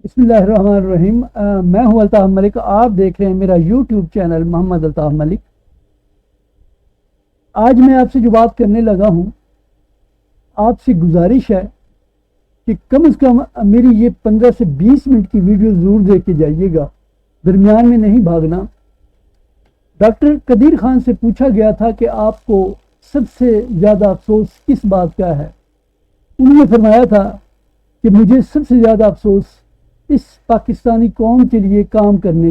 بسم اللہ الرحمن الرحیم۔ میں ہوں الطاف ملک، آپ دیکھ رہے ہیں میرا یوٹیوب چینل محمد الطاف ملک۔ آج میں آپ سے جو بات کرنے لگا ہوں، آپ سے گزارش ہے کہ کم از کم میری یہ 15 سے 20 منٹ کی ویڈیو ضرور دیکھ کے جائیے گا، درمیان میں نہیں بھاگنا۔ ڈاکٹر قدیر خان سے پوچھا گیا تھا کہ آپ کو سب سے زیادہ افسوس کس بات کا ہے؟ انہوں نے فرمایا تھا کہ مجھے سب سے زیادہ افسوس اس پاکستانی قوم کے لیے کام کرنے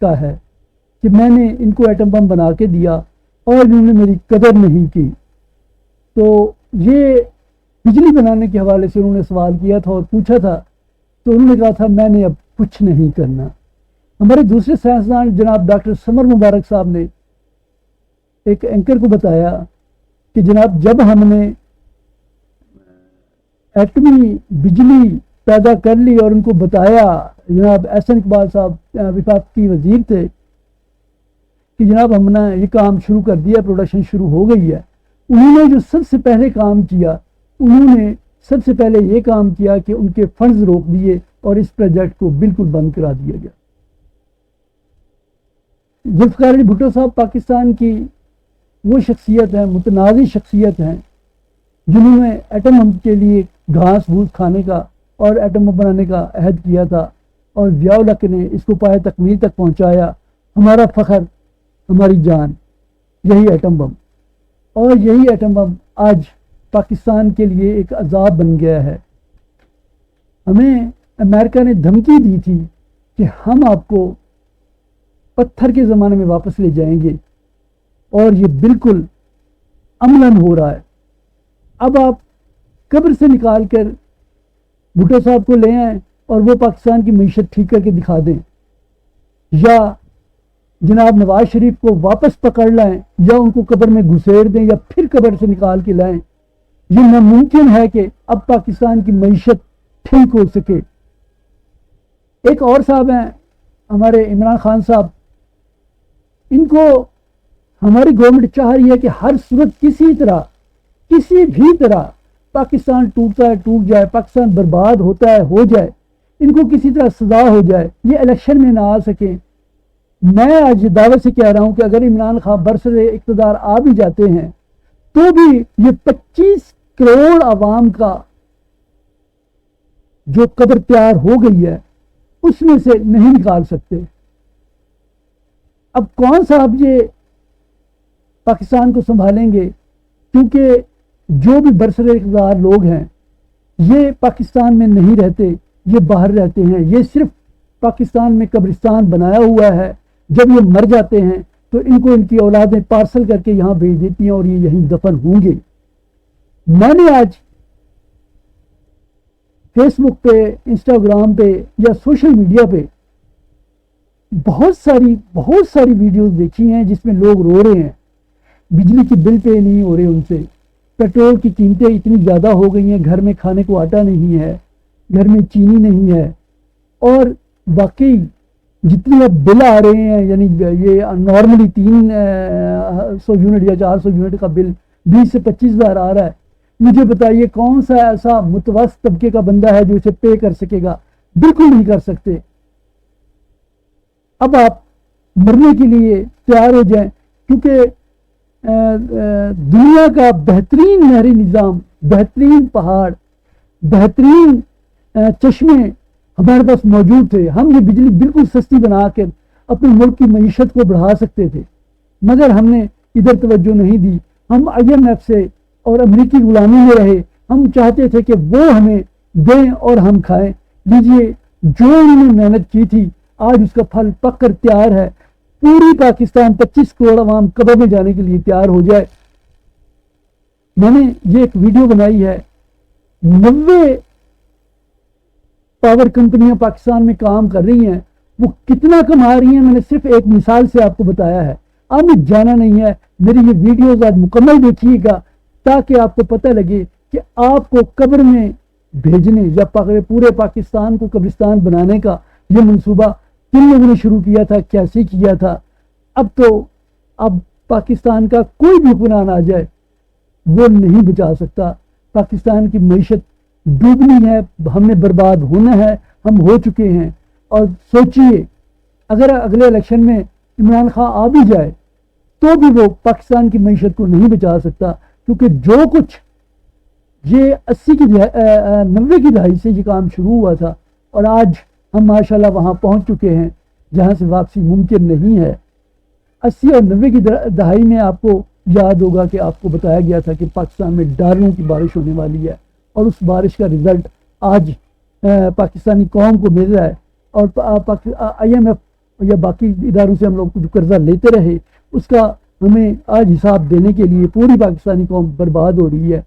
کا ہے کہ میں نے ان کو ایٹم بم بنا کے دیا اور انہوں نے میری قدر نہیں کی۔ تو یہ بجلی بنانے کے حوالے سے انہوں نے سوال کیا تھا اور پوچھا تھا، تو انہوں نے کہا تھا میں نے اب کچھ نہیں کرنا۔ ہمارے دوسرے سائنسدان جناب ڈاکٹر سمر مبارک صاحب نے ایک اینکر کو بتایا کہ جناب جب ہم نے ایٹمی بجلی پیدا کر لی اور ان کو بتایا، جناب احسن اقبال صاحب وفاقی وزیر تھے، کہ جناب ہم نے یہ کام شروع کر دیا، پروڈکشن شروع ہو گئی ہے۔ انہوں نے جو سب سے پہلے کام کیا، انہوں نے سب سے پہلے یہ کام کیا کہ ان کے فنڈز روک دیے اور اس پروجیکٹ کو بالکل بند کرا دیا گیا۔ ذوالفقار علی بھٹو صاحب پاکستان کی وہ شخصیت ہیں، متنازع شخصیت ہیں، جنہوں نے ایٹم بم کے لیے گھاس بھوس کھانے کا اور ایٹم بم بنانے کا عہد کیا تھا، اور ضیاء الحق نے اس کو پائے تکمیل تک پہنچایا۔ ہمارا فخر، ہماری جان، یہی ایٹم بم، اور یہی ایٹم بم آج پاکستان کے لیے ایک عذاب بن گیا ہے۔ ہمیں امریکہ نے دھمکی دی تھی کہ ہم آپ کو پتھر کے زمانے میں واپس لے جائیں گے، اور یہ بالکل عملاً ہو رہا ہے۔ اب آپ قبر سے نکال کر بھٹو صاحب کو لے آئیں اور وہ پاکستان کی معیشت ٹھیک کر کے دکھا دیں، یا جناب نواز شریف کو واپس پکڑ لائیں، یا ان کو قبر میں گھسیڑ دیں، یا پھر قبر سے نکال کے لائیں، یہ ناممکن ہے کہ اب پاکستان کی معیشت ٹھیک ہو سکے۔ ایک اور صاحب ہیں ہمارے عمران خان صاحب، ان کو ہماری گورنمنٹ چاہ رہی ہے کہ ہر صورت کسی بھی طرح پاکستان ٹوٹتا ہے ٹوٹ جائے، پاکستان برباد ہوتا ہے ہو جائے، ان کو کسی طرح سزا ہو جائے، یہ الیکشن میں نہ آ سکیں۔ میں آج دعوت سے کہہ رہا ہوں کہ اگر عمران خان برسر اقتدار آ بھی جاتے ہیں تو بھی یہ 25 کروڑ عوام کا جو قبر تیار ہو گئی ہے اس میں سے نہیں نکال سکتے۔ اب کون صاحب یہ پاکستان کو سنبھالیں گے؟ کیونکہ جو بھی برسر اقتدار لوگ ہیں یہ پاکستان میں نہیں رہتے، یہ باہر رہتے ہیں، یہ صرف پاکستان میں قبرستان بنایا ہوا ہے۔ جب یہ مر جاتے ہیں تو ان کو ان کی اولادیں پارسل کر کے یہاں بھیج دیتی ہیں اور یہ یہیں دفن ہوں گے۔ میں نے آج فیس بک پہ، انسٹاگرام پہ یا سوشل میڈیا پہ بہت ساری ویڈیوز دیکھی ہیں جس میں لوگ رو رہے ہیں، بجلی کی بل پے نہیں ہو رہے ان سے، پیٹرول کی قیمتیں اتنی زیادہ ہو گئی ہیں، گھر میں کھانے کو آٹا نہیں ہے، گھر میں چینی نہیں ہے، اور واقعی جتنے اب بل آ رہے ہیں، یعنی یہ نارملی 300 یونٹ یا 400 یونٹ کا بل 20 سے 25 ہزار آ رہا ہے۔ مجھے بتائیے کون سا ایسا متوسط طبقے کا بندہ ہے جو اسے پے کر سکے گا؟ بالکل نہیں کر سکتے۔ اب آپ مرنے کے لیے تیار ہو جائیں، کیونکہ دنیا کا بہترین نہری نظام، بہترین پہاڑ، بہترین چشمے ہمارے پاس موجود تھے۔ ہم یہ بجلی بالکل سستی بنا کر اپنے ملک کی معیشت کو بڑھا سکتے تھے، مگر ہم نے ادھر توجہ نہیں دی۔ ہم IMF سے اور امریکی غلامی میں رہے۔ ہم چاہتے تھے کہ وہ ہمیں دیں اور ہم کھائیں۔ لیجئے، جو انہوں نے محنت کی تھی آج اس کا پھل پک کر تیار ہے۔ پوری پاکستان 25 کروڑ عوام قبر میں جانے کے لیے تیار ہو جائے۔ میں نے یہ ایک ویڈیو بنائی ہے، 90 پاور کمپنیاں پاکستان میں کام کر رہی ہیں، وہ کتنا کما رہی ہیں میں نے صرف ایک مثال سے آپ کو بتایا ہے۔ آپ نے جانا نہیں ہے، میری یہ ویڈیوز آج مکمل دیکھیے گا تاکہ آپ کو پتہ لگے کہ آپ کو قبر میں بھیجنے یا پورے پاکستان کو قبرستان بنانے کا یہ منصوبہ کن لوگوں نے شروع کیا تھا، کیسے کیا تھا۔ اب پاکستان کا کوئی بھی حکمران آ جائے وہ نہیں بچا سکتا۔ پاکستان کی معیشت ڈوبنی ہے، ہم نے برباد ہونا ہے، ہم ہو چکے ہیں. اور سوچیے اگر اگلے الیکشن میں عمران خان آ بھی جائے تو بھی وہ پاکستان کی معیشت کو نہیں بچا سکتا، کیونکہ جو کچھ یہ 90 کی دہائی سے یہ کام شروع ہوا تھا اور آج ہم ماشاءاللہ وہاں پہنچ چکے ہیں جہاں سے واپسی ممکن نہیں ہے. 80 اور 90 کی دہائی میں آپ کو یاد ہوگا کہ آپ کو بتایا گیا تھا کہ پاکستان میں ڈالروں کی بارش ہونے والی ہے، اور اس بارش کا رزلٹ آج پاکستانی قوم کو مل رہا ہے. اور IMF یا باقی اداروں سے ہم لوگ جو قرضہ لیتے رہے اس کا ہمیں آج حساب دینے کے لیے پوری پاکستانی قوم برباد ہو رہی ہے.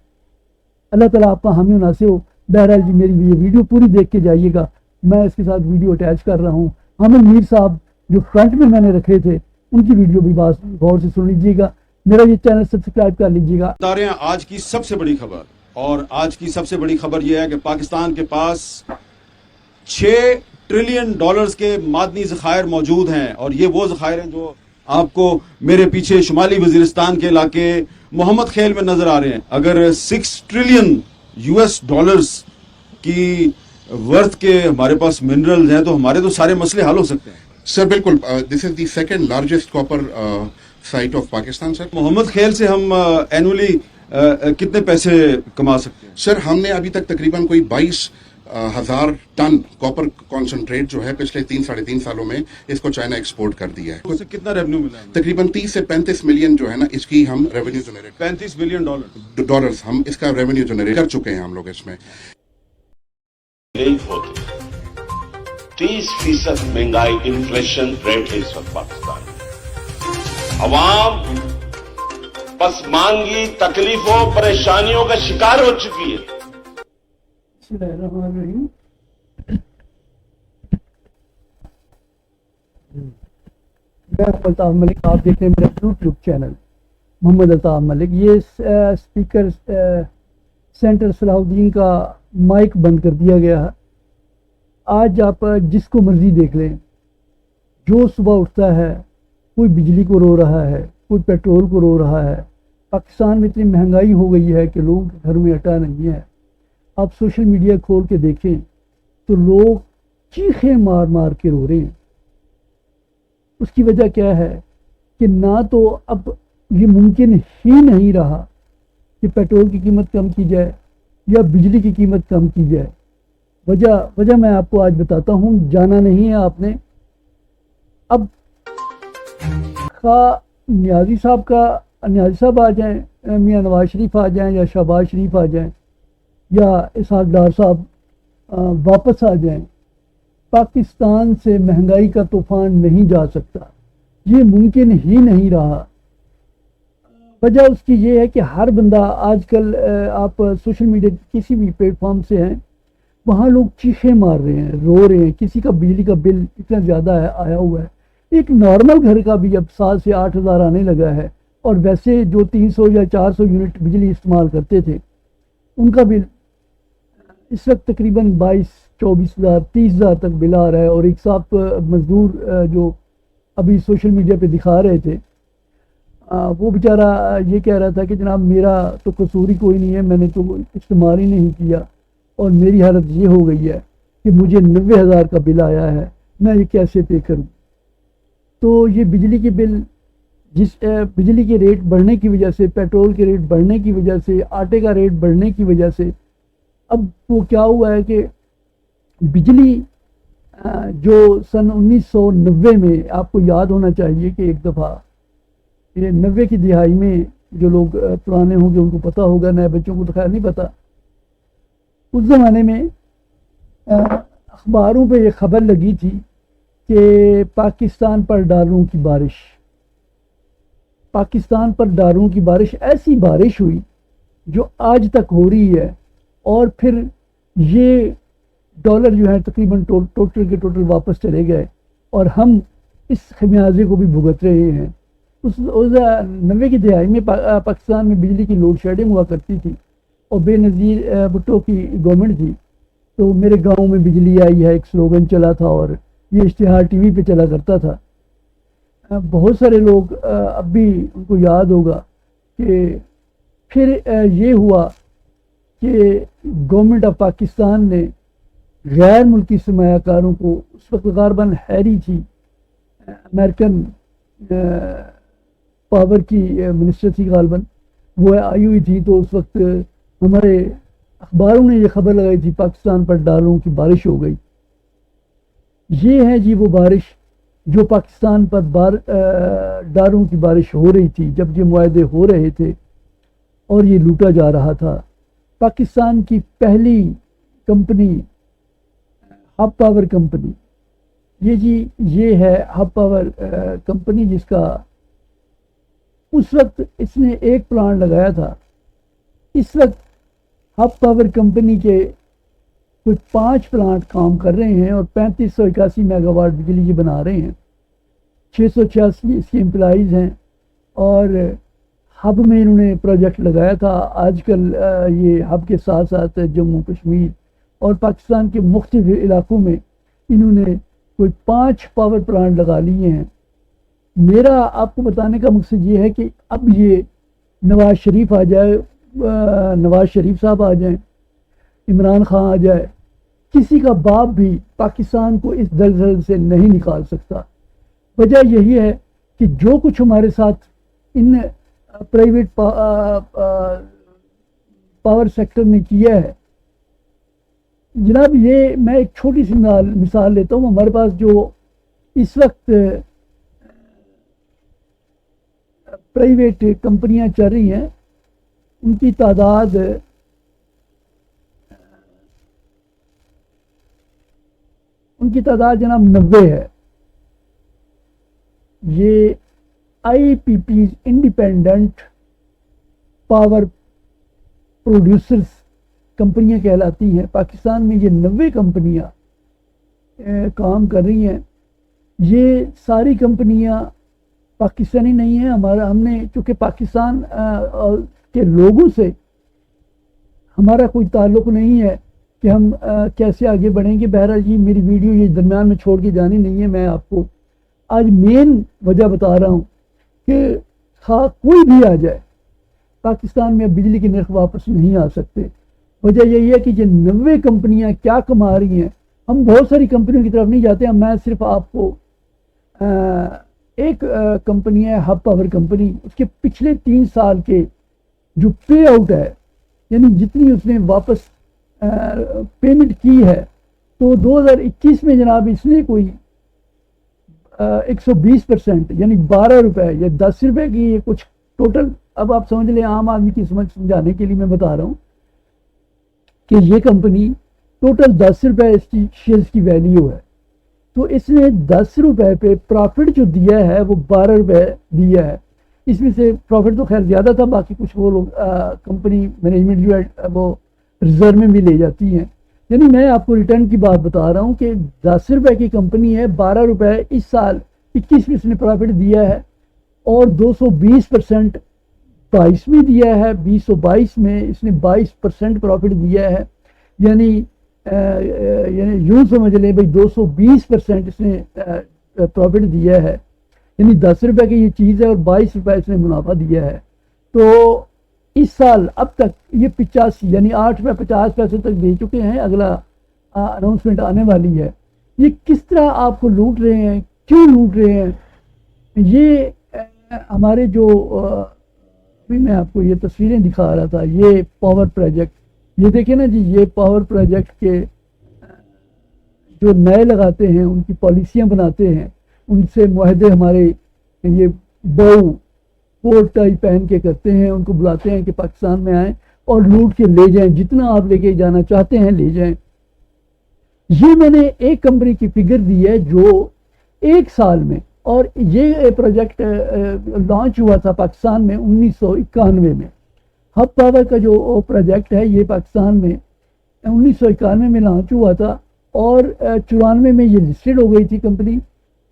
اللہ تعالیٰ آپ کا حامی و ناصر ہو. بہرحال جی میری یہ ویڈیو پوری دیکھ کے جائیے گا، میں اس کے ساتھ ویڈیو اٹیچ کر رہا ہوں. حامد میر صاحب جو فرنٹ میں نے رکھے تھے ان کی ویڈیو بھی غور سے سن لیجیے گا. میرا یہ چینل سبسکرائب کر لیجیے گا. آج کی سب سے بڑی خبر، اور آج کی سب سے بڑی خبر یہ ہے کہ پاکستان کے پاس 6 ٹریلین ڈالرز کے معدنی ذخائر موجود ہیں، اور یہ وہ ذخائر ہیں جو آپ کو میرے پیچھے شمالی وزیرستان کے علاقے محمد خیل میں نظر آ رہے ہیں. اگر 6 ٹریلین US ڈالرز کی ورتھ کے ہمارے پاس منرلز ہیں تو ہمارے تو سارے مسئلے حل ہو سکتے ہیں. سر بالکل، this is the second largest copper site of Pakistan. Sir Muhammad Khel سے ہم اینولی کتنے پیسے کما سکتے ہیں؟ سر ہم نے ابھی تک تقریباً کوئی 22,000 ٹن کاپر کانسنٹریٹ جو ہے پچھلے 3-3.5 سالوں میں اس کو چائنا ایکسپورٹ کر دیا ہے. اس سے کتنا ریونیو ملا ہے؟ تقریباً 30 سے 35 ملین جو ہے نا اس کی ہم ریونیو جنریٹ 35 ملین ڈالرز ہم اس کا ریونیو جنریٹ کر چکے ہیں ہم لوگ اس میں. 30% مہنگائی انفلیشن ریٹ ہے اس وقت پاکستان میں. عوام پسماندگی تکلیفوں پریشانیوں کا شکار ہو چکی ہے. بسم اللہ الرحمن الرحیم. میں الطاف ملک، آپ دیکھ رہے ہیں میرا یوٹیوب چینل محمد الطاف ملک. یہ اسپیکر سینٹر صلاح الدین کا مائک بند کر دیا گیا ہے. آج آپ جس کو مرضی دیکھ لیں، جو صبح اٹھتا ہے کوئی بجلی کو رو رہا ہے، کوئی پیٹرول کو رو رہا ہے. پاکستان میں اتنی مہنگائی ہو گئی ہے کہ لوگوں کے گھر میں آٹا نہیں ہے. آپ سوشل میڈیا کھول کے دیکھیں تو لوگ چیخیں مار مار کے رو رہے ہیں. اس کی وجہ کیا ہے کہ نہ تو اب یہ ممکن ہی نہیں رہا کہ پیٹرول کی قیمت کم کی جائے یا بجلی کی قیمت کم کی جائے. وجہ میں آپ کو آج بتاتا ہوں، جانا نہیں ہے آپ نے. اب نیازی صاحب آ جائیں، میاں نواز شریف آ جائیں یا شہباز شریف آ جائیں یا اسحاق ڈار صاحب واپس آ جائیں، پاکستان سے مہنگائی کا طوفان نہیں جا سکتا. یہ ممکن ہی نہیں رہا. وجہ اس کی یہ ہے کہ ہر بندہ آج کل آپ سوشل میڈیا کسی بھی پلیٹ فارم سے ہیں، وہاں لوگ چیخیں مار رہے ہیں، رو رہے ہیں. کسی کا بجلی کا بل اتنا زیادہ آیا ہوا ہے. ایک نارمل گھر کا بھی اب 7 سے 8 ہزار آنے لگا ہے، اور ویسے جو 300 یا 400 یونٹ بجلی استعمال کرتے تھے ان کا بل اس وقت تقریباً 22-24 ہزار 30 ہزار تک بل آ رہا ہے. اور ایک صاحب مزدور جو ابھی سوشل میڈیا پہ دکھا رہے تھے، وہ بیچارہ یہ کہہ رہا تھا کہ جناب میرا تو قصور ہی کوئی نہیں ہے، میں نے تو استعمال ہی نہیں کیا، اور میری حالت یہ ہو گئی ہے کہ مجھے 90,000 کا بل آیا ہے، میں یہ کیسے پے کروں. تو یہ بجلی کے بل، بجلی کے ریٹ بڑھنے کی وجہ سے، پیٹرول کے ریٹ بڑھنے کی وجہ سے، آٹے کا ریٹ بڑھنے کی وجہ سے، اب وہ کیا ہوا ہے کہ بجلی جو سن 1990 میں، آپ کو یاد ہونا چاہیے کہ ایک دفعہ یہ 90 کی دہائی میں، جو لوگ پرانے ہوں گے ان کو پتہ ہوگا، نئے بچوں کو تو خیر نہیں پتہ. اس زمانے میں اخباروں پہ یہ خبر لگی تھی کہ پاکستان پر ڈالروں کی بارش، پاکستان پر ڈالروں کی بارش، ایسی بارش ہوئی جو آج تک ہو رہی ہے. اور پھر یہ ڈالر جو ہے تقریباً ٹوٹل کے ٹوٹل واپس چلے گئے، اور ہم اس خمیازے کو بھی بھگت رہے ہیں. اس 90 کی دہائی میں پاکستان میں بجلی کی لوڈ شیڈنگ ہوا کرتی تھی، اور بے نظیر بھٹو کی گورنمنٹ تھی. تو میرے گاؤں میں بجلی آئی ہے ایک سلوگن چلا تھا، اور یہ اشتہار ٹی وی پہ چلا کرتا تھا. بہت سارے لوگ اب بھی ان کو یاد ہوگا کہ پھر یہ ہوا کہ گورنمنٹ آف پاکستان نے غیر ملکی سرمایہ کاروں کو، اس وقت غالباً ہیری تھی امریکن پاور کی منسٹر تھی غالباً، وہ آئی ہوئی تھی، تو اس وقت ہمارے اخباروں نے یہ خبر لگائی تھی پاکستان پر ڈالروں کی بارش ہو گئی۔ یہ ہے جی وہ بارش جو پاکستان پر ڈالروں کی بارش ہو رہی تھی جب یہ معاہدے ہو رہے تھے اور یہ لوٹا جا رہا تھا۔ پاکستان کی پہلی کمپنی ہب پاور کمپنی، یہ ہے ہب پاور کمپنی، جس کا اس وقت اس نے ایک پلانٹ لگایا تھا۔ اس وقت ہب پاور کمپنی کے کچھ 5 پلانٹ کام کر رہے ہیں اور 3581 میگا واٹ بجلی یہ بنا رہے ہیں۔ 686 اس کے امپلائیز ہیں، اور ہب میں انہوں نے پروجیکٹ لگایا تھا۔ آج کل یہ ہب کے ساتھ ساتھ جموں کشمیر اور پاکستان کے مختلف علاقوں میں انہوں نے کوئی 5 پاور پلانٹ لگا لیے ہیں۔ میرا آپ کو بتانے کا مقصد یہ ہے کہ اب یہ نواز شریف آ جائے، نواز شریف صاحب آ جائیں، عمران خان آ جائے، کسی کا باپ بھی پاکستان کو اس دلدل سے نہیں نکال سکتا۔ وجہ یہی ہے کہ جو کچھ ہمارے ساتھ ان پرائیویٹ پاور سیکٹر نے کیا ہے جناب، یہ میں ایک چھوٹی سی مثال لیتا ہوں۔ ہمارے پاس جو اس وقت پرائیویٹ کمپنیاں چل رہی ہیں ان کی تعداد جناب 90 ہے۔ یہ I P Ps independent power producers کمپنیاں کہلاتی ہیں۔ پاکستان میں یہ 90 کمپنیاں کام کر رہی ہیں۔ یہ ساری کمپنیاں پاکستانی نہیں ہیں۔ ہم نے چونکہ پاکستان کے لوگوں سے ہمارا کوئی تعلق نہیں ہے کہ ہم کیسے آگے بڑھیں گے۔ بہرحال یہ میری ویڈیو یہ درمیان میں چھوڑ کے جانی نہیں ہے، میں آپ کو آج مین وجہ بتا رہا ہوں کہ کوئی بھی آ جائے پاکستان میں اب بجلی کے نرخ واپس نہیں آ سکتے۔ وجہ یہی ہے کہ یہ 90 کمپنیاں کیا کما رہی ہیں۔ ہم بہت ساری کمپنیوں کی طرف نہیں جاتے ہیں، میں صرف آپ کو ایک کمپنی ہے ہب پاور کمپنی، اس کے پچھلے 3 سال کے جو پے آؤٹ ہے، یعنی جتنی اس نے واپس پیمنٹ کی ہے، تو 2021 میں جناب اس نے کوئی 120% یعنی 12 روپے یا 10 روپے کی یہ کچھ ٹوٹل، اب آپ سمجھ لیں عام آدمی کی سمجھانے کے لیے میں بتا رہا ہوں کہ یہ کمپنی ٹوٹل 10 روپے اس کی شیئرز کی ویلیو ہے، تو اس نے 10 روپے پہ پرافٹ جو دیا ہے وہ 12 روپے دیا ہے۔ اس میں سے پروفٹ تو خیر زیادہ تھا، باقی کچھ وہ لوگ کمپنی مینجمنٹ جو ہے وہ ریزرو میں بھی لے جاتی ہیں۔ یعنی میں آپ کو ریٹرن کی بات بتا رہا ہوں کہ 10 روپے کی کمپنی ہے، 12 روپے اس سال 21 میں اس نے پرافٹ دیا ہے، اور 220% 22 میں دیا ہے، 2022 میں اس نے 22% پرافٹ دیا ہے۔ یعنی یوں سمجھ لیں بھائی 220% اس نے پرافٹ دیا ہے، یعنی 10 روپے کی یہ چیز ہے اور 22 روپے اس نے منافع دیا ہے۔ تو اس سال اب تک یہ 85 یعنی 8 روپے 50 پیسے تک دے چکے ہیں۔ اگلا اناؤنسمنٹ آنے والی ہے۔ یہ کس طرح آپ کو لوٹ رہے ہیں، کیوں لوٹ رہے ہیں؟ یہ ہمارے جو ابھی میں آپ کو یہ تصویریں دکھا رہا تھا، یہ پاور پروجیکٹ، یہ دیکھیں نا جی، یہ پاور پروجیکٹ کے جو نئے لگاتے ہیں ان کی پالیسیاں بناتے ہیں، ان سے معاہدے ہمارے یہ کوٹ ٹائی پہن کے کرتے ہیں، ان کو بلاتے ہیں کہ پاکستان میں آئیں اور لوٹ کے لے جائیں، جتنا آپ لے کے جانا چاہتے ہیں لے جائیں۔ یہ میں نے ایک کمپنی کی فگر دی ہے جو 1 سال میں، اور یہ پروجیکٹ لانچ ہوا تھا پاکستان میں 1991 میں۔ ہب پاور کا جو پروجیکٹ ہے یہ پاکستان میں 1991 میں لانچ ہوا تھا، اور 94 میں یہ لسٹڈ ہو گئی تھی کمپنی۔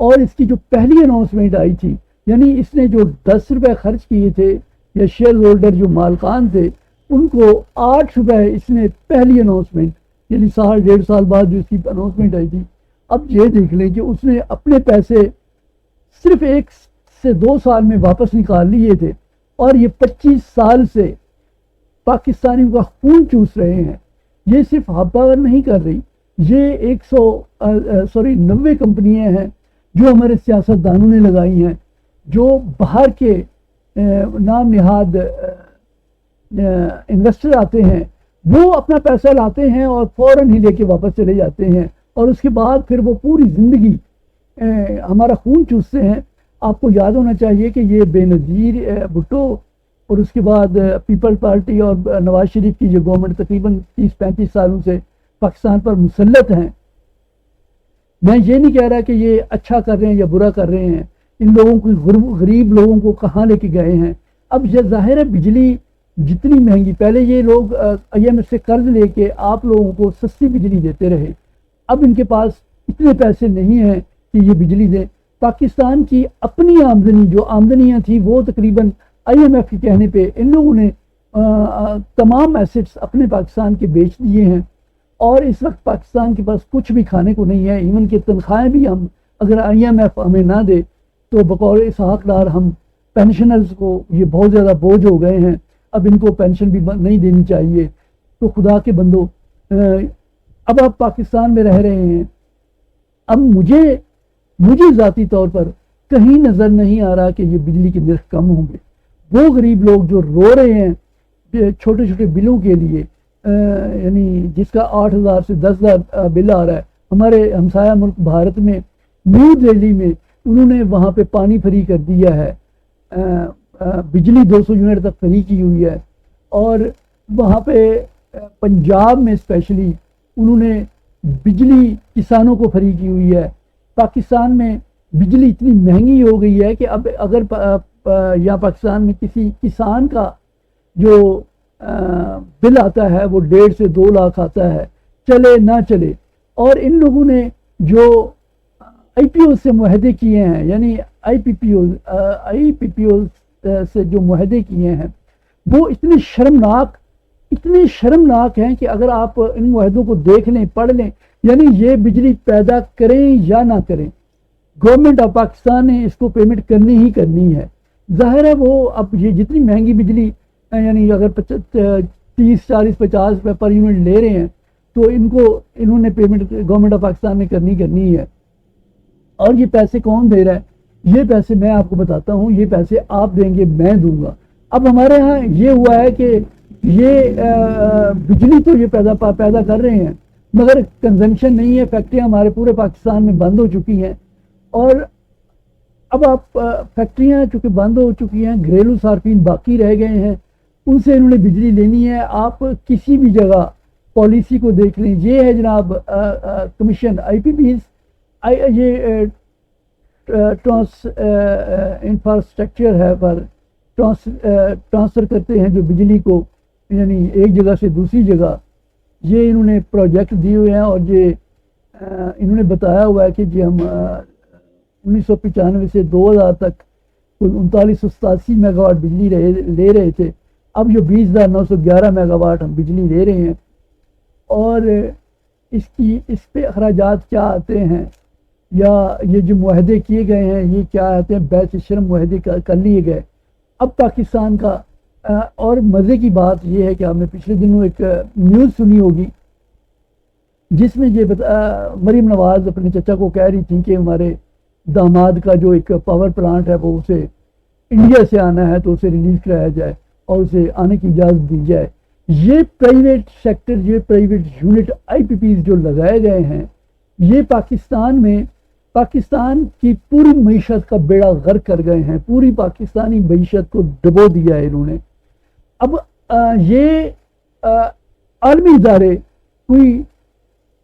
اور اس کی جو پہلی اناؤنسمنٹ آئی تھی، یعنی اس نے جو 10 روپے خرچ کیے تھے یا شیئر ہولڈر جو مالکان تھے ان کو 8 روپے اس نے پہلی اناؤنسمنٹ، یعنی 1.5 سال بعد جو اس کی اناؤنسمنٹ آئی تھی۔ اب یہ دیکھ لیں کہ اس نے اپنے پیسے صرف 1 سے 2 سال میں واپس نکال لیے تھے، اور یہ 25 سال سے پاکستانیوں کا خون چوس رہے ہیں۔ یہ صرف ہب پاور نہیں کر رہی، یہ 90 کمپنیاں ہیں جو ہمارے سیاستدانوں نے لگائی ہیں، جو باہر کے نام نہاد انویسٹر آتے ہیں، وہ اپنا پیسہ لاتے ہیں اور فوراً ہی لے کے واپس چلے جاتے ہیں، اور اس کے بعد پھر وہ پوری زندگی ہمارا خون چوستے ہیں۔ آپ کو یاد ہونا چاہیے کہ یہ بے نظیر بھٹو اور اس کے بعد پیپل پارٹی اور نواز شریف کی جو گورنمنٹ تقریباً 30-35 سالوں سے پاکستان پر مسلط ہیں، میں یہ نہیں کہہ رہا کہ یہ اچھا کر رہے ہیں یا برا کر رہے ہیں، ان لوگوں کو غریب لوگوں کو کہاں لے کے گئے ہیں۔ اب یہ ظاہر ہے بجلی جتنی مہنگی، پہلے یہ لوگ IMF سے قرض لے کے آپ لوگوں کو سستی بجلی دیتے رہے، اب ان کے پاس اتنے پیسے نہیں ہیں کہ یہ بجلی دیں۔ پاکستان کی اپنی آمدنی جو آمدنیاں تھیں وہ تقریباً IMF کے کہنے پہ ان لوگوں نے تمام ایسٹس اپنے پاکستان کے بیچ دیے ہیں، اور اس وقت پاکستان کے پاس کچھ بھی کھانے کو نہیں ہے۔ ایون کہ تنخواہیں بھی ہم اگر IMF ہمیں نہ دے تو بقول اسحاق ڈار ہم پینشنرز کو یہ بہت زیادہ بوجھ ہو گئے ہیں، اب ان کو پینشن بھی نہیں دینی چاہیے۔ تو خدا کے بندو، اب آپ پاکستان میں رہ رہے ہیں، اب مجھے ذاتی طور پر کہیں نظر نہیں آ رہا کہ یہ بجلی کے نرخ کم ہوں گے۔ وہ غریب لوگ جو رو رہے ہیں چھوٹے چھوٹے بلوں کے لیے، یعنی جس کا 8,000 سے 10,000 بل آ رہا ہے، ہمارے ہمسایہ ملک بھارت میں نیو دہلی میں انہوں نے وہاں پہ پانی فری کر دیا ہے، بجلی 200 یونٹ تک فری کی ہوئی ہے، اور وہاں پہ پنجاب میں اسپیشلی انہوں نے بجلی کسانوں کو فری کی ہوئی ہے۔ پاکستان میں بجلی اتنی مہنگی ہو گئی ہے کہ اب اگر یا پاکستان میں کسی کسان کا جو بل آتا ہے وہ 1.5 سے 2 لاکھ آتا ہے، چلے نہ چلے۔ اور ان لوگوں نے جو IPO سے معاہدے کیے ہیں، یعنی آئی پی پی او سے جو معاہدے کیے ہیں، وہ اتنے شرمناک ہیں کہ اگر آپ ان معاہدوں کو دیکھ لیں، پڑھ لیں، یعنی یہ بجلی پیدا کریں یا نہ کریں، گورنمنٹ آف پاکستان نے اس کو پیمنٹ کرنی ہی کرنی ہے۔ ظاہر ہے وہ اب یہ جتنی مہنگی بجلی، یعنی اگر 30 40 50 روپے پر یونٹ لے رہے ہیں تو انہوں نے پیمنٹ گورنمنٹ آف پاکستان نے کرنی ہے۔ اور یہ پیسے کون دے رہا ہے؟ یہ پیسے میں آپ کو بتاتا ہوں، یہ پیسے آپ دیں گے، میں دوں گا۔ اب ہمارے ہاں یہ ہوا ہے کہ یہ بجلی تو یہ پیدا کر رہے ہیں مگر کنزمپشن نہیں ہے۔ فیکٹریاں ہمارے پورے پاکستان میں بند ہو چکی ہیں، اور اب آپ فیکٹریاں چونکہ بند ہو چکی ہیں، گھریلو صارفین باقی رہ گئے ہیں، ان سے انہوں نے بجلی لینی ہے۔ آپ کسی بھی جگہ پالیسی کو دیکھ لیں، یہ ہے جناب کمیشن IPPs، یہ انفراسٹرکچر ہے پر ٹرانسفر کرتے ہیں جو بجلی کو، یعنی ایک جگہ سے دوسری جگہ، یہ انہوں نے پروجیکٹ دیے ہوئے ہیں، اور یہ انہوں نے بتایا ہوا ہے کہ جی ہم 1995 سے 2000 تک 3987 میگا واٹ بجلی لے رہے تھے، اب جو 20,911 میگا واٹ ہم بجلی لے رہے ہیں۔ اور اس پہ اخراجات کیا آتے ہیں، یا یہ جو معاہدے کیے گئے ہیں یہ کیا آتے ہیں، بیت شرم معاہدے کر لیے گئے۔ اب پاکستان کا اور مزے کی بات یہ ہے کہ ہم نے پچھلے دنوں ایک نیوز سنی ہوگی جس میں یہ مریم نواز اپنے چچا کو کہہ رہی تھی کہ ہمارے داماد کا جو ایک پاور پلانٹ ہے وہ اسے انڈیا سے آنا ہے تو اسے ریلیز کرایا جائے اور اسے آنے کی اجازت دی جائے۔ یہ پرائیویٹ سیکٹر، یہ پرائیویٹ یونٹ IPPs جو لگائے گئے ہیں، یہ پاکستان کی پوری معیشت کا بیڑا غرق کر گئے ہیں، پوری پاکستانی معیشت کو ڈبو دیا ہے انہوں نے۔ اب یہ عالمی ادارے کوئی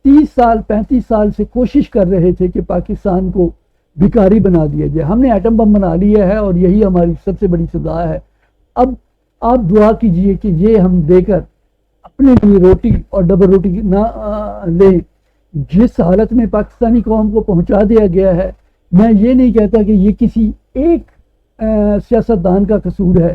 30 سال 35 سال سے کوشش کر رہے تھے کہ پاکستان کو بھکاری بنا دیا جائے۔ ہم نے ایٹم بم بنا لیا ہے اور یہی ہماری سب سے بڑی سزا ہے۔ اب آپ دعا کیجئے کہ یہ ہم دے کر اپنے لیے روٹی اور ڈبل روٹی نہ لیں۔ جس حالت میں پاکستانی قوم کو پہنچا دیا گیا ہے، میں یہ نہیں کہتا کہ یہ کسی ایک سیاستدان کا قصور ہے،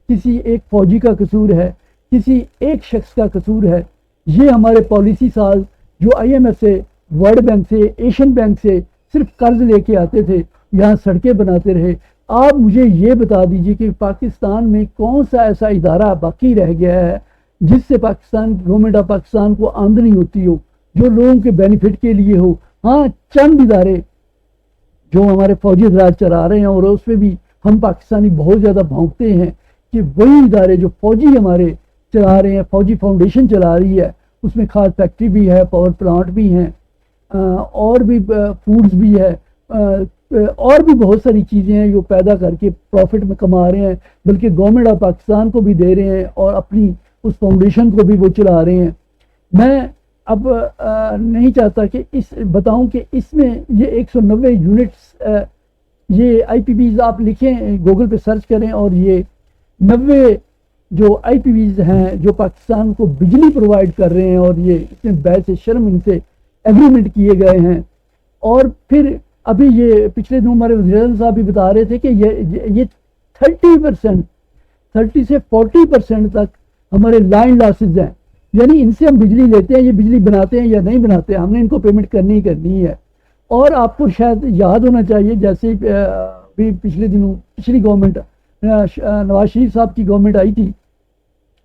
کسی ایک فوجی کا قصور ہے، کسی ایک شخص کا قصور ہے۔ یہ ہمارے پالیسی ساز جو IMF سے، ورلڈ بینک سے، ایشین بینک سے صرف قرض لے کے آتے تھے، یہاں سڑکیں بناتے رہے۔ آپ مجھے یہ بتا دیجئے کہ پاکستان میں کون سا ایسا ادارہ باقی رہ گیا ہے جس سے گورنمنٹ آف پاکستان کو آمدنی ہوتی ہو، جو لوگوں کے بینیفٹ کے لیے ہو. ہاں چند ادارے جو ہمارے فوجی حضرات چلا رہے ہیں اور اس پہ بھی ہم پاکستانی بہت زیادہ بھونکتے ہیں کہ وہی ادارے جو فوجی ہمارے چلا رہے ہیں, فوجی فاؤنڈیشن چلا رہی ہے, اس میں کھاد فیکٹری بھی ہے, پاور پلانٹ بھی ہیں, اور بھی فوڈز بھی ہے, اور بھی بہت ساری چیزیں ہیں جو پیدا کر کے پروفٹ میں کما رہے ہیں, بلکہ گورنمنٹ آف پاکستان کو بھی دے رہے ہیں اور اپنی اس فاؤنڈیشن کو بھی وہ چلا رہے ہیں. میں اب نہیں چاہتا کہ بتاؤں کہ اس میں یہ 190 یونٹس, یہ آئی پی بیز آپ لکھیں گوگل پہ سرچ کریں, اور یہ 90 جو آئی پی بیز ہیں جو پاکستان کو بجلی پرووائڈ کر رہے ہیں, اور یہ اتنے بیس شرم ان سے ایگریمنٹ کیے گئے ہیں. اور پھر ابھی یہ پچھلے دنوں ہمارے وزیر اعظم صاحب بھی بتا رہے تھے کہ یہ 30% 30 سے 40% تک ہمارے لائن لاسز ہیں, یعنی ان سے ہم بجلی لیتے ہیں, یہ بجلی بناتے ہیں یا نہیں بناتے, ہم نے ان کو پیمنٹ کرنی ہے. اور آپ کو شاید یاد ہونا چاہیے جیسے بھی پچھلے دنوں پچھلی گورنمنٹ نواز شریف صاحب کی گورنمنٹ آئی تھی,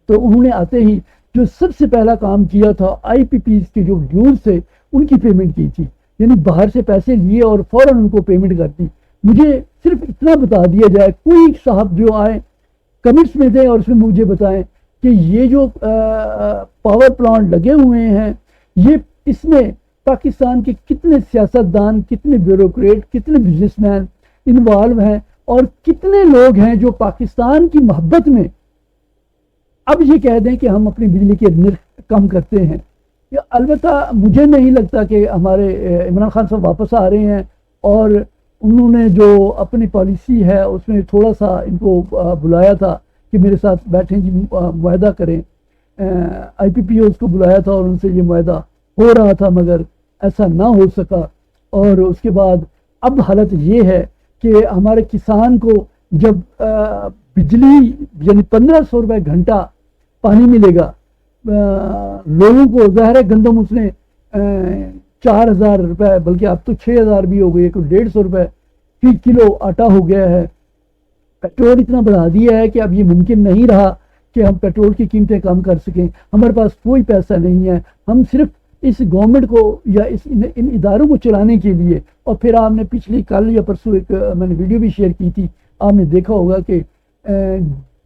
تو انہوں نے آتے ہی جو سب سے پہلا کام کیا تھا آئی پی پیز کے جو ڈیوز تھے ان کی پیمنٹ کی تھی, یعنی باہر سے پیسے لیے اور فوراً ان کو پیمنٹ کر دی. مجھے صرف اتنا بتا دیا جائے, کوئی صاحب جو آئے کمنٹس میں دیں اور اس میں مجھے بتائیں کہ یہ جو پاور پلانٹ لگے ہوئے ہیں یہ اس میں پاکستان کے کتنے سیاستدان, کتنے بیوروکریٹ, کتنے بزنس مین انوالو ہیں, اور کتنے لوگ ہیں جو پاکستان کی محبت میں اب یہ کہہ دیں کہ ہم اپنی بجلی کے نرخ کم کرتے ہیں. البتہ مجھے نہیں لگتا کہ ہمارے عمران خان صاحب واپس آ رہے ہیں, اور انہوں نے جو اپنی پالیسی ہے اس میں تھوڑا سا ان کو بلایا تھا کہ میرے ساتھ بیٹھیں جی معاہدہ کریں, آئی پی پی اوز کو بلایا تھا اور ان سے یہ معاہدہ ہو رہا تھا مگر ایسا نہ ہو سکا. اور اس کے بعد اب حالت یہ ہے کہ ہمارے کسان کو جب بجلی یعنی 1500 روپے گھنٹہ پانی ملے گا, لوگوں کو ظاہر ہے گندم اس نے 4000 روپے بلکہ اب تو 6000 بھی ہو گئی, 150 روپے فی کلو آٹا ہو گیا ہے. پیٹرول اتنا بڑھا دیا ہے کہ اب یہ ممکن نہیں رہا کہ ہم پیٹرول کی قیمتیں کم کر سکیں. ہمارے پاس کوئی پیسہ نہیں ہے, ہم صرف اس گورنمنٹ کو یا ان اداروں کو چلانے کے لیے. اور پھر آپ نے پچھلی کل یا پرسوں ایک میں نے ویڈیو بھی شیئر کی تھی, آپ نے دیکھا ہوگا کہ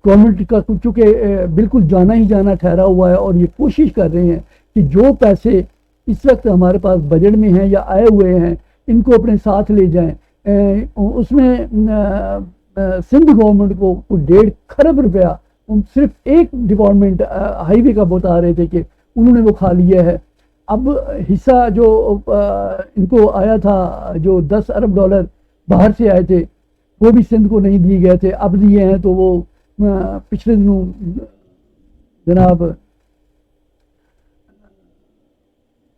گورنمنٹ کا چونکہ بالکل جانا ہی جانا ٹھہرا ہوا ہے, اور یہ کوشش کر رہے ہیں کہ جو پیسے اس وقت ہمارے پاس بجٹ میں ہیں یا آئے ہوئے ہیں ان کو اپنے ساتھ لے جائیں. اس میں سندھ گورنمنٹ کو 1.5 کھرب روپیہ صرف ایک ڈپارٹمنٹ ہائی وے کا بتا رہے تھے کہ انہوں نے وہ کھا لیا ہے. اب حصہ جو ان کو آیا تھا جو $10 ارب باہر سے آئے تھے وہ بھی سندھ کو نہیں دیے گئے تھے, اب دیے ہیں. تو وہ پچھلے دنوں جناب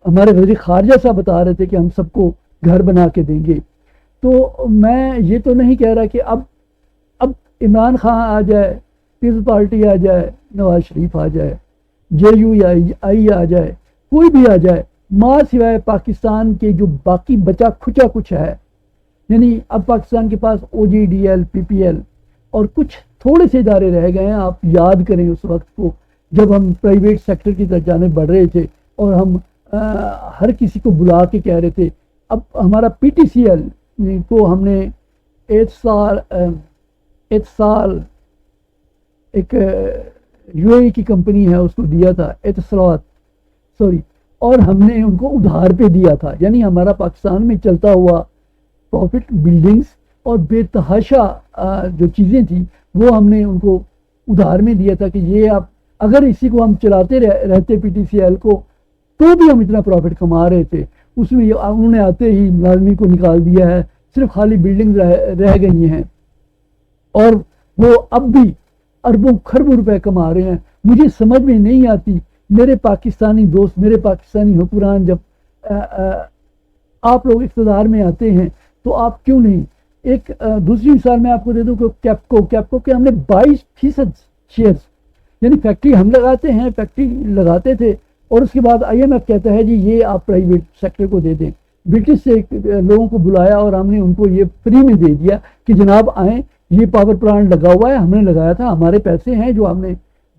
ہمارے وزیر خارجہ صاحب بتا رہے تھے کہ ہم سب کو گھر بنا کے دیں گے. تو میں یہ تو نہیں کہہ رہا کہ اب عمران خان آ جائے, پیپلز پارٹی آ جائے, نواز شریف آ جائے, جے یو آئی آ جائے, کوئی بھی آ جائے, ماں سوائے پاکستان کے جو باقی بچا کھچا کچھ ہے, یعنی اب پاکستان کے پاس او جی ڈی ایل, پی پی ایل اور کچھ تھوڑے سے ادارے رہ گئے ہیں. آپ یاد کریں اس وقت کو جب ہم پرائیویٹ سیکٹر کی طرف جانے بڑھ رہے تھے اور ہم ہر کسی کو بلا کے کہہ رہے تھے. اب ہمارا پی ٹی سی ایل کو ہم نے 8 سال ایک یو اے کی کمپنی ہے اس کو دیا تھا اتصالات اور ہم نے ان کو ادھار پہ دیا تھا. یعنی ہمارا پاکستان میں چلتا ہوا پروفٹ بلڈنگز اور بے تحاشا جو چیزیں تھیں وہ ہم نے ان کو ادھار میں دیا تھا کہ یہ آپ اگر اسی کو ہم چلاتے رہتے پی ٹی سی ایل کو تو بھی ہم اتنا پروفٹ کما رہے تھے. اس میں انہوں نے آتے ہی ملازمی کو نکال دیا ہے, صرف خالی بلڈنگ رہ گئی ہیں اور وہ اب بھی اربوں کھربوں روپے کما رہے ہیں. مجھے سمجھ میں نہیں آتی میرے پاکستانی دوست, میرے پاکستانی حکمران, جب آپ لوگ اقتدار میں آتے ہیں تو آپ کیوں نہیں. ایک دوسری مثال میں آپ کو دے دوں کہ کیپکو کے ہم نے 22% شیئرز, یعنی فیکٹری ہم لگاتے ہیں, فیکٹری لگاتے تھے اور اس کے بعد آئی ایم ایف کہتا ہے جی یہ آپ پرائیویٹ سیکٹر کو دے دیں. برٹش سے لوگوں کو بلایا اور ہم نے ان کو یہ فری میں دے دیا کہ جناب آئیں, یہ پاور پلانٹ لگا ہوا ہے, ہم نے لگایا تھا, ہمارے پیسے ہیں جو ہم نے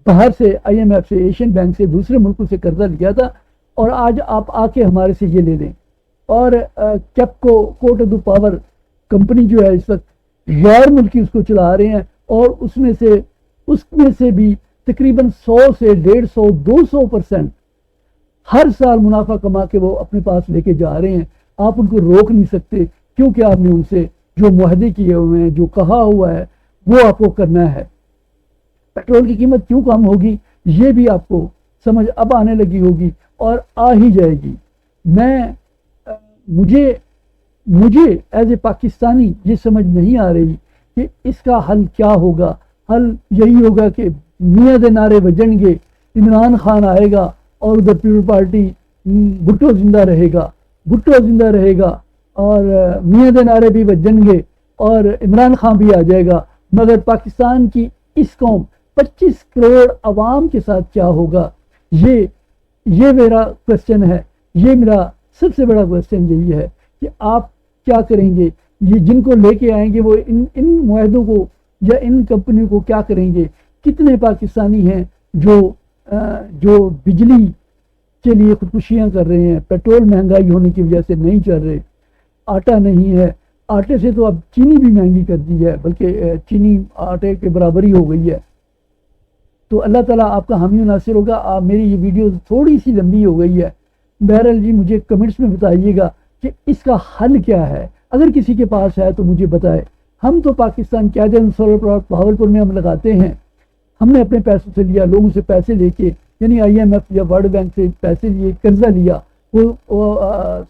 باہر سے آئی ایم ایف سے, ایشین بینک سے, دوسرے ملکوں سے قرضہ لیا تھا, اور آج آپ آ کے ہمارے سے یہ لے لیں. اور کیپکو کوٹ آف دا پاور کمپنی جو ہے اس وقت غیر ملکی اس کو چلا رہے ہیں, اور اس میں سے بھی تقریباً 100 سے 150 200% ہر سال منافع کما کے وہ اپنے پاس لے کے جا رہے ہیں. آپ ان کو روک نہیں سکتے, کیونکہ آپ نے ان سے جو معاہدے کیے ہوئے ہیں, جو کہا ہوا ہے, وہ آپ کو کرنا ہے. پیٹرول کی قیمت کیوں کم ہوگی یہ بھی آپ کو سمجھ اب آنے لگی ہوگی اور آ ہی جائے گی. مجھے ایز اے پاکستانی یہ سمجھ نہیں آ رہی کہ اس کا حل کیا ہوگا. حل یہی ہوگا کہ میاں دے نعرے بجن گے, عمران خان آئے گا اور ادھر پیپل پارٹی بھٹو زندہ رہے گا اور میاں دے نعرے بھی بجن گے اور عمران خان بھی آ جائے گا. مگر پاکستان کی اس قوم 25 کروڑ عوام کے ساتھ کیا ہوگا, یہ میرا کوسچن ہے. یہ میرا سب سے بڑا کوسچن یہی ہے کہ آپ کیا کریں گے. یہ جن کو لے کے آئیں گے وہ ان معاہدوں کو یا ان کمپنیوں کو کیا کریں گے. کتنے پاکستانی ہیں جو بجلی کے لیے خودکشیاں کر رہے ہیں, پیٹرول مہنگائی ہونے کی وجہ سے نہیں چل رہے, آٹا نہیں ہے, آٹے سے تو اب چینی بھی مہنگی کر دی ہے, بلکہ چینی آٹے کے برابر ہی ہو گئی ہے. تو اللہ تعالیٰ آپ کا حامی و ناصر ہوگا. میری یہ ویڈیو تھوڑی سی لمبی ہو گئی ہے. بہرحال جی مجھے کمنٹس میں بتائیے گا کہ اس کا حل کیا ہے. اگر کسی کے پاس ہے تو مجھے بتائے. ہم تو پاکستان کیا جائیں سولر بہاولپور میں ہم لگاتے ہیں. ہم نے اپنے پیسوں سے لیا, لوگوں سے پیسے لے کے, یعنی IMF یا ورلڈ بینک سے پیسے لیے, قرضہ لیا, وہ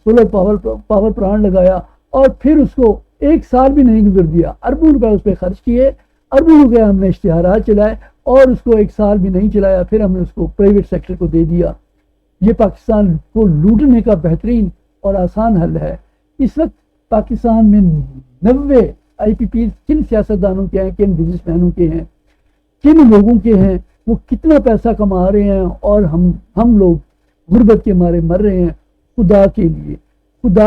سولر پاور پلانٹ لگایا اور پھر اس کو 1 سال بھی نہیں گزر دیا, اربوں روپے اس پہ خرچ کیے, اربوں روپے ہم نے اشتہارات چلائے اور اس کو 1 سال بھی نہیں چلایا, پھر ہم نے اس کو پرائیویٹ سیکٹر کو دے دیا. یہ پاکستان کو لوٹنے کا بہترین اور آسان حل ہے. اس وقت پاکستان میں 90 IPPs کن سیاستدانوں کے ہیں, کن بزنس مینوں کے ہیں, کن لوگوں کے ہیں, وہ کتنا پیسہ کما رہے ہیں اور ہم لوگ غربت کے مارے مر رہے ہیں. خدا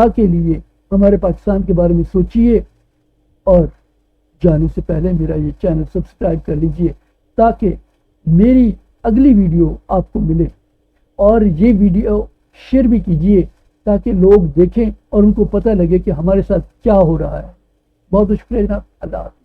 کے لیے ہمارے پاکستان کے بارے میں سوچئے اور جانے سے پہلے میرا یہ چینل سبسکرائب کر لیجئے تاکہ میری اگلی ویڈیو آپ کو ملے, اور یہ ویڈیو شیئر بھی کیجئے تاکہ لوگ دیکھیں اور ان کو پتہ لگے کہ ہمارے ساتھ کیا ہو رہا ہے. بہت شکریہ جناب. اللہ حافظ.